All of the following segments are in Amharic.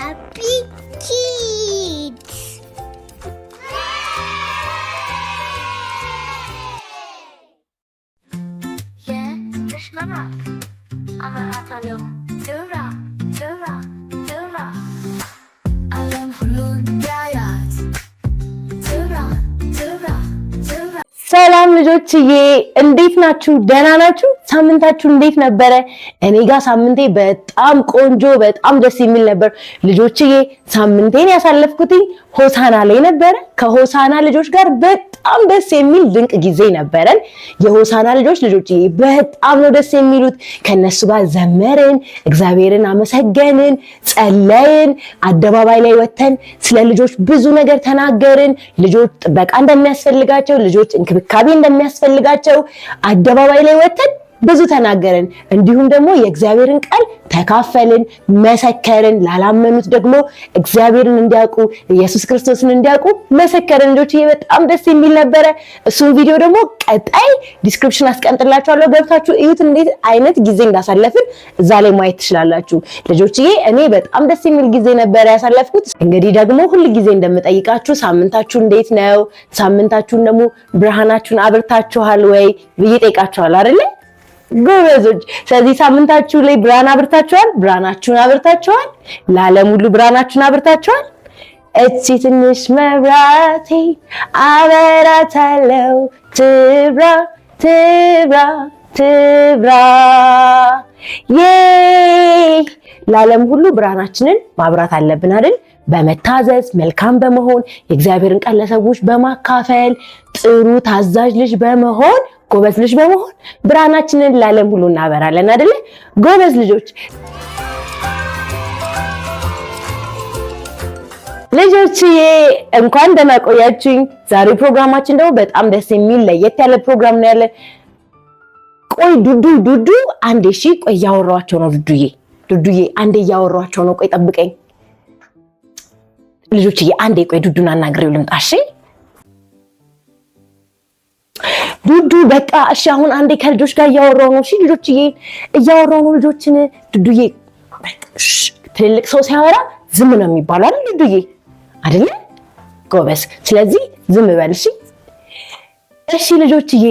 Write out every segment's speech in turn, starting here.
Happy Kids! Yeah, this mama. I'm a hatalo. Dura, dura, dura. Alam hulun yayat. Dura, dura, dura. ሰላም ልጆችዬ እንዴት ናችሁ? ደህና ናችሁ? ሳምንታችሁ እንዴት ነበረ? እኔ ጋር ሳምንቴ በጣም ቆንጆ በጣም ደስ የሚል ነበር። ልጆችዬ ሳምንቴን ያሳለፍኩት ሆሳና ላይ ነበረ። ከሆሳና ልጆች ጋር በጣም ደስ የሚል ድንቅ ጊዜ ነበረን። የሆሳና ልጆችዬ በጣም ነው ደስ የሚሉት። ከነሱ ጋር ዘመርን፣ እግዚአብሔርን አመሰገንን፣ ጸለይን፣ አደባባይ ላይ ወተን ስለ ልጆች ብዙ ነገር ተናገርን። ልጆች ጥበቃ እንደሚያስፈልጋቸው፣ ልጆች እንክብካቤ እንደሚያስፈልጋቸው አደባባይ ላይ ወተን ብዙ ተናገርን። እንዲሁም ደግሞ የእግዚአብሔርን ቃል ተካፈልን፣ መሰከርን። ላላመኑት ደግሞ እግዚአብሔርን እንዲያውቁ ኢየሱስ ክርስቶስን እንዲያውቁ መሰከርን። ልጆች ይሄ በጣም ደስ የሚል ነበረ። እሱን ቪዲዮ ደግሞ ቀጣይ ዲስክሪፕሽን አስቀምጥላችኋለሁ፣ ገብታችሁ እዩት። እንዴት አይነት ጊዜ እንዳሳለፍን እዛ ላይ ማየት ትችላላችሁ። ልጆችዬ እኔ በጣም ደስ የሚል ጊዜ ነበረ ያሳለፍኩት። እንግዲህ ደግሞ ሁሉ ጊዜ እንደምጠይቃችሁ ሳምንታችሁ እንዴት ነው? ሳምንታችሁን ደግሞ ብርሃናችሁን አብርታችኋል ወይ ብዬ ጠይቃችኋል አይደል? ጎበዞች። ስለዚህ ሳምንታችሁ ላይ ብርሃን አብርታችኋል? ብርሃናችሁን አብርታችኋል? ለዓለም ሁሉ ብርሃናችሁን አብርታችኋል? እቺ ትንሽ መብራቴ አበራታለሁ፣ ትብራ ትብራ ትብራ። ለዓለም ሁሉ ብርሃናችንን ማብራት አለብን አይደል? በመታዘዝ መልካም በመሆን የእግዚአብሔርን ቃል ለሰዎች በማካፈል ጥሩ ታዛዥ ልጅ በመሆን ጎበዝ ልጅ በመሆን ብርሃናችንን ለዓለም ሁሉ እናበራለን አይደል? ጎበዝ ልጆች። ልጆችዬ እንኳን ደህና ቆያችሁኝ። ዛሬ ፕሮግራማችን ደግሞ በጣም ደስ የሚል ለየት ያለ ፕሮግራም ነው ያለን። ቆይ ዱዱ አንዴ እሺ፣ ቆይ እያወራኋቸው ነው። ዱዱዬ አንዴ እያወራኋቸው ነው። ቆይ ጠብቀኝ ልጆችዬ፣ አንዴ ቆይ ዱዱን አናግሬው ልምጣ። እሺ ዱዱ በቃ እሺ፣ አሁን አንዴ ከልጆች ጋር እያወራሁ ነው። እሺ ልጆችዬ እያወራሁ ነው። ልጆችን ዱዱዬ ትልልቅ ሰው ሲያወራ ዝም ነው የሚባለው አይደል? ዱዱዬ አይደለ? ጎበዝ። ስለዚህ ዝም በል እሺ። እሺ ልጆችዬ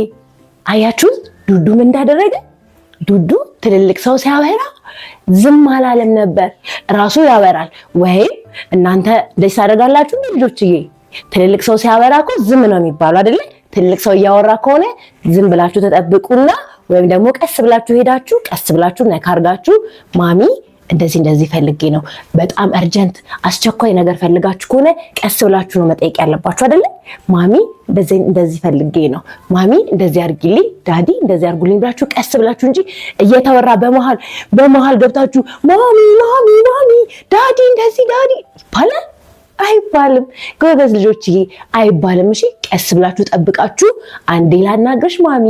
አያችሁ ዱዱ ምን እንዳደረገ? ዱዱ ትልልቅ ሰው ሲያወራ ዝም አላለም ነበር፣ ራሱ ያወራል። ወይም እናንተ እንደዚህ ታደርጋላችሁ ልጆችዬ? ትልልቅ ሰው ሲያወራ እኮ ዝም ነው የሚባለው አይደለ? ትልቅ ሰው እያወራ ከሆነ ዝም ብላችሁ ተጠብቁና ወይም ደግሞ ቀስ ብላችሁ ሄዳችሁ ቀስ ብላችሁ ነካርጋችሁ ማሚ እንደዚህ ፈልጌ ነው፣ በጣም አርጀንት አስቸኳይ ነገር ፈልጋችሁ ከሆነ ቀስ ብላችሁ ነው መጠየቅ ያለባችሁ አይደለ? ማሚ እንደዚህ ፈልጌ ነው፣ ማሚ እንደዚህ አርጊልኝ፣ ዳዲ እንደዚህ አርጉልኝ ብላችሁ ቀስ ብላችሁ እንጂ እየተወራ በመሃል ገብታችሁ ማሚ ዳዲ እንደዚህ ዳዲ ይባላል አይባልም። ጎበዝ ልጆችዬ አይባልም። እሺ ቀስ ብላችሁ ጠብቃችሁ አንዴ ላናግርሽ ማሚ፣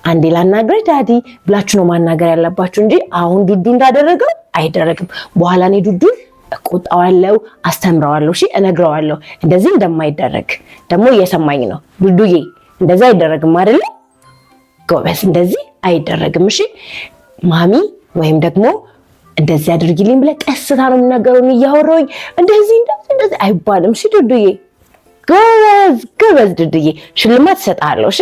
አንዴ ላናግርሽ ዳዲ ብላችሁ ነው ማናገር ያለባችሁ እንጂ አሁን ዱዱ እንዳደረገው አይደረግም። በኋላ እኔ ዱዱን እቆጣዋለሁ፣ አስተምረዋለሁ፣ እሺ እነግረዋለሁ እንደዚህ እንደማይደረግ። ደግሞ እየሰማኝ ነው ዱዱዬ፣ እንደዚህ አይደረግም አይደለ? ጎበዝ፣ እንደዚህ አይደረግም። እሺ ማሚ ወይም ደግሞ እንደዚህ አድርጊልኝ ብለህ ቀስታ ነው የምናገረው። እያወራሁኝ እንደዚህ አይባልም። እሺ ዱዱዬ፣ ጎበዝ ዱዱዬ፣ ሽልማት እሰጥሃለሁ። እሺ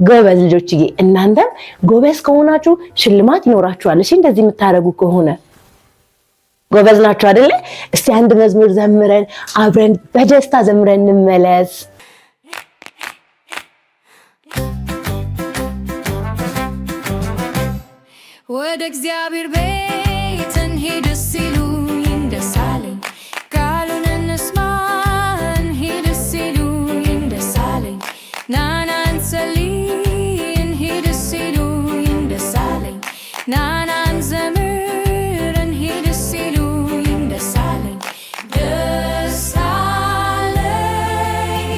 ጎበዝ ልጆችዬ፣ እናንተም ጎበዝ ከሆናችሁ ሽልማት ይኖራችኋል። እሺ እንደዚህ የምታደርጉ ከሆነ ጎበዝ ናችሁ አይደለ? እስቲ አንድ መዝሙር ዘምረን አብረን በደስታ ዘምረን እንመለስ። ወደ እግዚአብሔር ቤት እንሂድ ሲሉኝ ደስ አለኝ፣ ቃሉን እንስማ እንሂድ ሲሉኝ ደስ አለኝ፣ ናና እንጸልይ እንሂድ ሲሉኝ ደስ አለኝ፣ ናና እንዘምር እንሂድ ሲሉኝ ደስ አለኝ፣ ደስ አለኝ።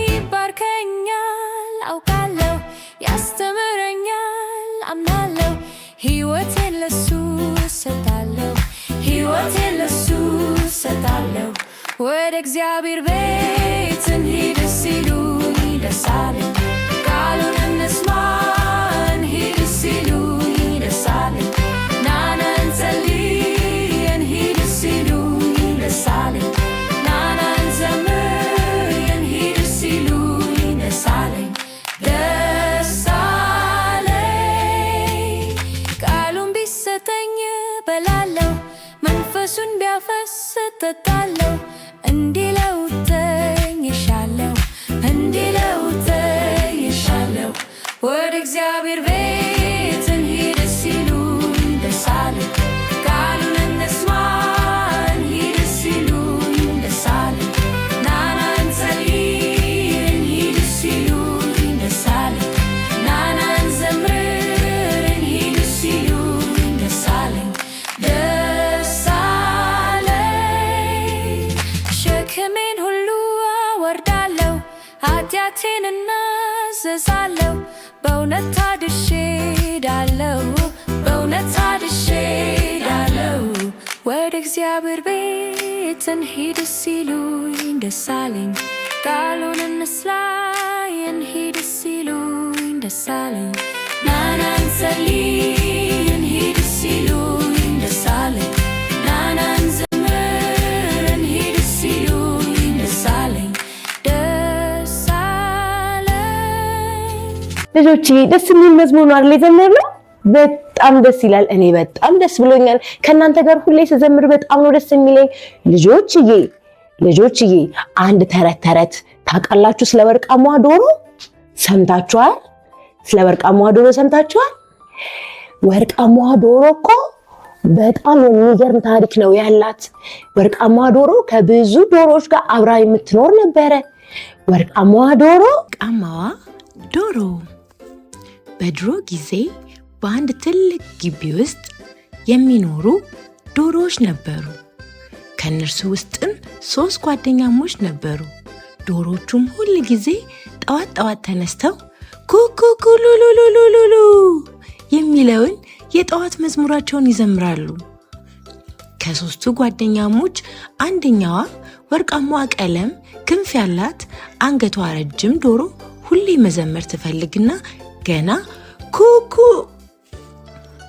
ይባርከኛል አውቃለሁ፣ ያስተምረኛል አምናለሁ፣ ሕይወቴን ለሱ ሰጣለሁ፣ ሕይወቴን ለሱ ሰጣለሁ። ወደ እግዚአብሔር ቤት እንሂድ ሲሉኝ ደስ አለኝ፣ ቃሉን እንስማ እንሂድ ሲሉኝ ደስ አለኝ፣ ናና እንጸልይ እንሂድ ሲሉኝ በላለሁ መንፈሱን ቢያፈስ እጠጣለሁ እንዲለውጠኝ እሻለሁ እንዲለውጠኝ ወደ እግዚአብሔር ቤት እንሂድ ሲሉኝ ደስ አለኝ ቃሉን እንስማ እንሂድ ሲሉኝ ደስ አለኝ ናና እንጸልይ እንሂድ ሲሉኝ ደስ አለኝ ናና እንዘምር እንሂድ ሲሉኝ ደስ አለኝ ደስ አለኝ ሸክሜን ሁሉ አወርዳለሁ ኃጢአቴን እናዘዛለሁ በእውነት ታድሼ ዳለው ወደ እግዚአብሔር ቤት እንሂድ ሲሉኝ ደስ አለኝ ቃሉን እንስማ እንሂድ ሲሉኝ ደስ አለኝ ናና እንጸልይ እንሂድ ሲሉኝ ደስ አለኝ ናና እንዘምር እንሂድ ሲሉኝ ደስ አለኝ ደስ አለኝ። ልጆች ደስ የሚል መዝሙር ነው አይደል የዘመርነው? በጣም ደስ ይላል። እኔ በጣም ደስ ብሎኛል። ከእናንተ ጋር ሁሌ ስዘምር በጣም ነው ደስ የሚለኝ። ልጆችዬ አንድ ተረት ታውቃላችሁ? ስለ ወርቃማዋ ዶሮ ሰምታችኋል? ወርቃማዋ ዶሮ እኮ በጣም የሚገርም ታሪክ ነው ያላት። ወርቃማዋ ዶሮ ከብዙ ዶሮዎች ጋር አብራ የምትኖር ነበረ። ወርቃማዋ ዶሮ በድሮ ጊዜ በአንድ ትልቅ ግቢ ውስጥ የሚኖሩ ዶሮዎች ነበሩ። ከነርሱ ውስጥም 3 ጓደኛሞች ነበሩ። ዶሮቹም ሁል ጊዜ ጠዋት ተነስተው ኩኩኩሉሉሉሉሉ የሚለውን የጠዋት መዝሙራቸውን ይዘምራሉ። ከ3ቱ ጓደኛሞች አንደኛዋ ወርቃማዋ ቀለም ክንፍ ያላት አንገቷ ረጅም ዶሮ ሁሌ መዘመር ትፈልግና ገና ኩኩ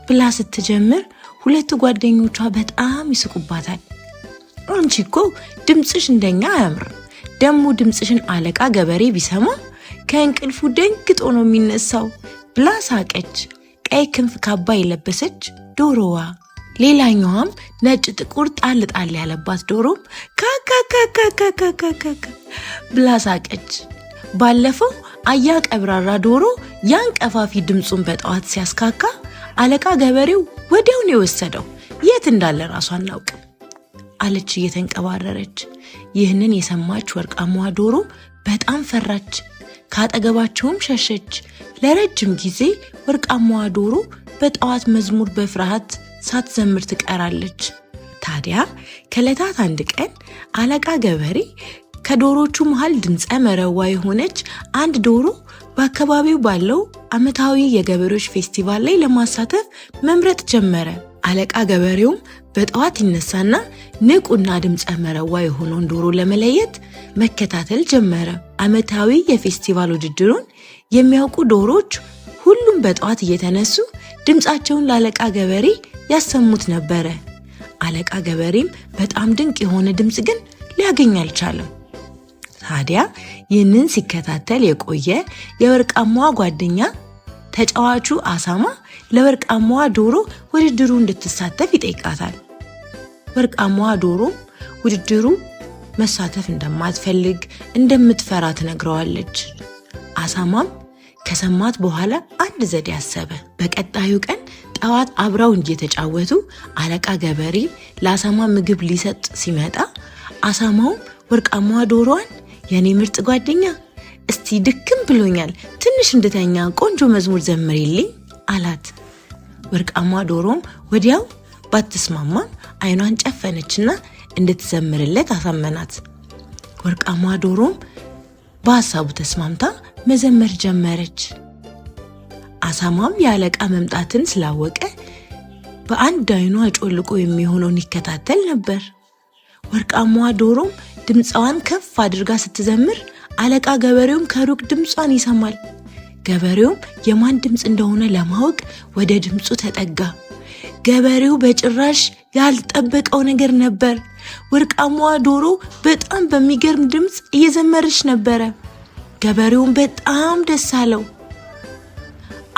ብላ ስትጀምር 2 ጓደኞቿ በጣም ይስቁባታል። አንቺ እኮ ድምፅሽ እንደኛ አያምርም፣ ደሞ ድምፅሽን አለቃ ገበሬ ቢሰማ ከእንቅልፉ ደንግጦ ነው የሚነሳው ብላ ሳቀች። ቀይ ክንፍ ካባ የለበሰች ዶሮዋ። ሌላኛዋም ነጭ ጥቁር ጣል ያለባት ዶሮም ካካካካካካካ ብላ ሳቀች። ባለፈው አያ ቀብራራ ዶሮ ያን ቀፋፊ ድምፁን በጠዋት ሲያስካካ አለቃ ገበሬው ወዲያውን የወሰደው የት እንዳለ ራሱ አናውቅም አለች እየተንቀባረረች። ይህንን የሰማች ወርቃማዋ ዶሮ በጣም ፈራች፣ ካጠገባቸውም ሸሸች። ለረጅም ጊዜ ወርቃማዋ ዶሮ በጠዋት መዝሙር በፍርሃት ሳትዘምር ትቀራለች። ታዲያ ከዕለታት አንድ ቀን አለቃ ገበሬ ከዶሮቹ መሃል ድምፀ መረዋ የሆነች አንድ ዶሮ በአካባቢው ባለው ዓመታዊ የገበሬዎች ፌስቲቫል ላይ ለማሳተፍ መምረጥ ጀመረ። አለቃ ገበሬውም በጠዋት ይነሳና ንቁና ድምፀ መረዋ የሆነውን ዶሮ ለመለየት መከታተል ጀመረ። ዓመታዊ የፌስቲቫል ውድድሩን የሚያውቁ ዶሮች ሁሉም በጠዋት እየተነሱ ድምፃቸውን ለአለቃ ገበሬ ያሰሙት ነበረ። አለቃ ገበሬም በጣም ድንቅ የሆነ ድምፅ ግን ሊያገኝ አልቻለም። ታዲያ ይህንን ሲከታተል የቆየ የወርቃማዋ ጓደኛ ተጫዋቹ አሳማ ለወርቃማዋ ዶሮ ውድድሩ እንድትሳተፍ ይጠይቃታል። ወርቃማዋ ዶሮ ውድድሩ መሳተፍ እንደማትፈልግ እንደምትፈራ ትነግረዋለች። አሳማም ከሰማት በኋላ አንድ ዘዴ አሰበ። በቀጣዩ ቀን ጠዋት አብረው እየተጫወቱ አለቃ ገበሬ ለአሳማ ምግብ ሊሰጥ ሲመጣ አሳማውም ወርቃማዋ ዶሮዋን የኔ ምርጥ ጓደኛ እስቲ ድክም ብሎኛል፣ ትንሽ እንድተኛ ቆንጆ መዝሙር ዘምሪልኝ አላት። ወርቃማዋ ዶሮም ወዲያው ባትስማማም አይኗን ጨፈነችና እንድትዘምርለት አሳመናት። ወርቃማዋ ዶሮም በሐሳቡ ተስማምታ መዘመር ጀመረች። አሳማም የአለቃ መምጣትን ስላወቀ በአንድ አይኗ ጮልቆ የሚሆነውን ይከታተል ነበር። ወርቃማዋ ዶሮም ድምፃዋን ከፍ አድርጋ ስትዘምር አለቃ ገበሬውም ከሩቅ ድምጿን ይሰማል። ገበሬውም የማን ድምፅ እንደሆነ ለማወቅ ወደ ድምፁ ተጠጋ። ገበሬው በጭራሽ ያልጠበቀው ነገር ነበር። ወርቃማዋ ዶሮ በጣም በሚገርም ድምፅ እየዘመረች ነበረ። ገበሬውም በጣም ደስ አለው።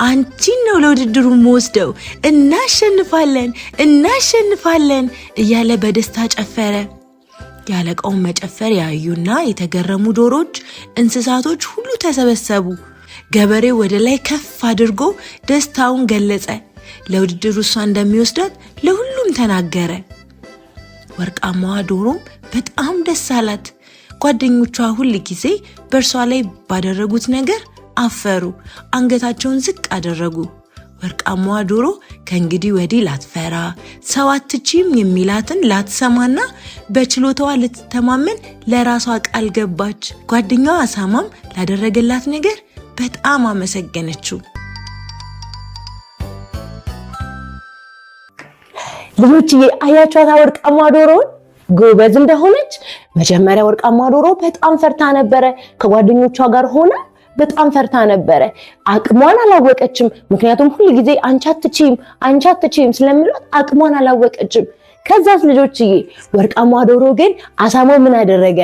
አንቺን ነው ለውድድሩ ወስደው እናሸንፋለን እያለ በደስታ ጨፈረ። ያለቃውን መጨፈር ያዩና የተገረሙ ዶሮች፣ እንስሳቶች ሁሉ ተሰበሰቡ። ገበሬው ወደ ላይ ከፍ አድርጎ ደስታውን ገለጸ። ለውድድሩ እሷ እንደሚወስዳት ለሁሉም ተናገረ። ወርቃማዋ ዶሮም በጣም ደስ አላት። ጓደኞቿ ሁል ጊዜ በእርሷ ላይ ባደረጉት ነገር አፈሩ፣ አንገታቸውን ዝቅ አደረጉ። ወርቃማዋ ዶሮ ከእንግዲህ ወዲህ ላትፈራ፣ ሰው አትችይም የሚላትን ላትሰማና በችሎታዋ ልትተማመን ለራሷ ቃል ገባች። ጓደኛዋ አሳማም ላደረገላት ነገር በጣም አመሰገነችው። ልጆችዬ አያችኋት ወርቃማ ዶሮን ጎበዝ እንደሆነች? መጀመሪያ ወርቃማ ዶሮ በጣም ፈርታ ነበረ። ከጓደኞቿ ጋር ሆና በጣም ፈርታ ነበረ። አቅሟን አላወቀችም። ምክንያቱም ሁሉ ጊዜ አንቺ አትችይም ስለሚሏት አቅሟን አላወቀችም። ከዛስ ልጆችዬ ወርቃማ ዶሮ ግን አሳማው ምን አደረገ?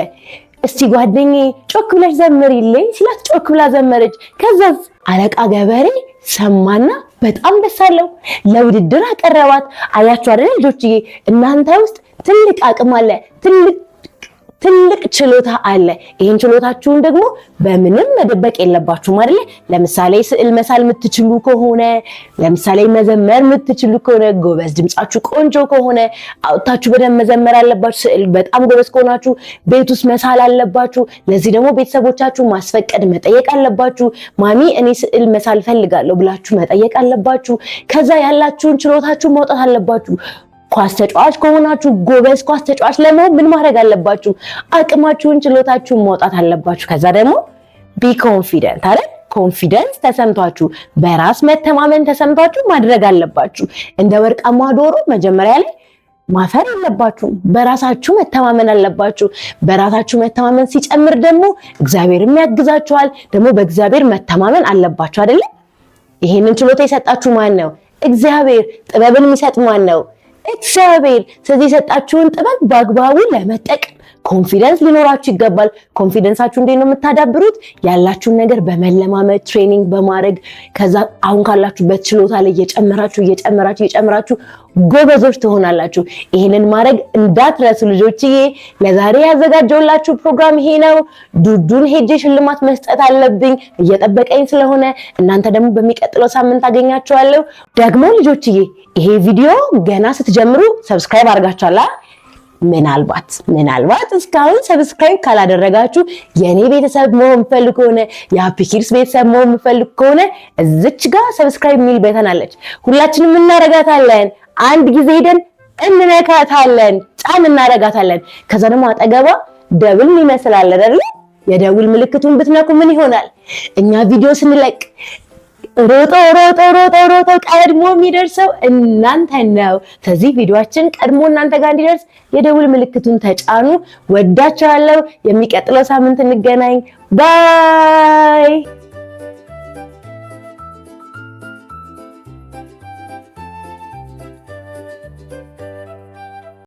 እስቲ ጓደኛዬ ጮክ ብለሽ ዘምሪልኝ ሲላት ጮክ ብላ ዘመረች። ከዛስ አለቃ ገበሬ ሰማና በጣም ደስ አለው፣ ለውድድር አቀረባት። አያችሁ አይደል ልጆችዬ? እናንተ ውስጥ ትልቅ አቅም አለ፣ ትልቅ ችሎታ አለ። ይሄን ችሎታችሁን ደግሞ በምንም መደበቅ የለባችሁም አይደል? ለምሳሌ ስዕል መሳል የምትችሉ ከሆነ፣ ለምሳሌ መዘመር የምትችሉ ከሆነ፣ ጎበዝ ድምጻችሁ ቆንጆ ከሆነ አውጥታችሁ በደንብ መዘመር አለባችሁ። ስዕል በጣም ጎበዝ ከሆናችሁ ቤት ውስጥ መሳል አለባችሁ። ለዚህ ደግሞ ቤተሰቦቻችሁ ማስፈቀድ መጠየቅ አለባችሁ። ማሚ እኔ ስዕል መሳል ፈልጋለሁ ብላችሁ መጠየቅ አለባችሁ። ከዛ ያላችሁን ችሎታችሁ ማውጣት አለባችሁ። ኳስ ተጫዋች ከሆናችሁ ጎበዝ ኳስ ተጫዋች ለመሆን ምን ማድረግ አለባችሁ? አቅማችሁን ችሎታችሁን ማውጣት አለባችሁ። ከዛ ደግሞ ቢ ኮንፊደንት አይደል? ኮንፊደንስ ተሰምቷችሁ በራስ መተማመን ተሰምቷችሁ ማድረግ አለባችሁ። እንደ ወርቃማ ዶሮ መጀመሪያ ላይ ማፈር የለባችሁም። በራሳችሁ መተማመን አለባችሁ። በራሳችሁ መተማመን ሲጨምር ደግሞ እግዚአብሔርም ያግዛችኋል። ደግሞ በእግዚአብሔር መተማመን አለባችሁ አይደል? ይሄንን ችሎታ የሰጣችሁ ማን ነው? እግዚአብሔር። ጥበብን የሚሰጥ ማን ነው? እግዚአብሔር። ስለዚህ የሰጣችሁን ጥበብ በአግባቡ ለመጠቀም ኮንፊደንስ ሊኖራችሁ ይገባል። ኮንፊደንሳችሁ እንዴት ነው የምታዳብሩት? ያላችሁን ነገር በመለማመድ ትሬኒንግ በማድረግ ከዛ አሁን ካላችሁበት ችሎታ ላይ እየጨመራችሁ ጎበዞች ትሆናላችሁ። ይሄንን ማድረግ እንዳትረሱ ልጆችዬ። ለዛሬ ያዘጋጀውላችሁ ፕሮግራም ይሄ ነው። ዱዱን ሄጄ ሽልማት መስጠት አለብኝ እየጠበቀኝ ስለሆነ እናንተ ደግሞ በሚቀጥለው ሳምንት አገኛችኋለሁ። ደግሞ ልጆችዬ ይሄ ቪዲዮ ገና ስትጀምሩ ሰብስክራይብ አድርጋችኋል። ምናልባት እስካሁን ሰብስክራይብ ካላደረጋችሁ የኔ ቤተሰብ መሆን ፈልጉ ከሆነ የሃፒ ኪድስ ቤተሰብ መሆን ፈልጉ ከሆነ እዚች ጋር ሰብስክራይብ ሚል በተን አለች። ሁላችንም እናረጋታለን። አንድ ጊዜ ሄደን እንነካታለን፣ ጫን እናረጋታለን። ከዛ ደግሞ አጠገቧ ደብል ይመስላል አይደል? የደውል ምልክቱን ብትነኩ ምን ይሆናል? እኛ ቪዲዮ ስንለቅ ሮጦ ቀድሞ የሚደርሰው እናንተ ነው። ስለዚህ ቪዲዮአችን ቀድሞ እናንተ ጋር እንዲደርስ የደውል ምልክቱን ተጫኑ። ወዳችኋለሁ። የሚቀጥለው ሳምንት እንገናኝ። ባይ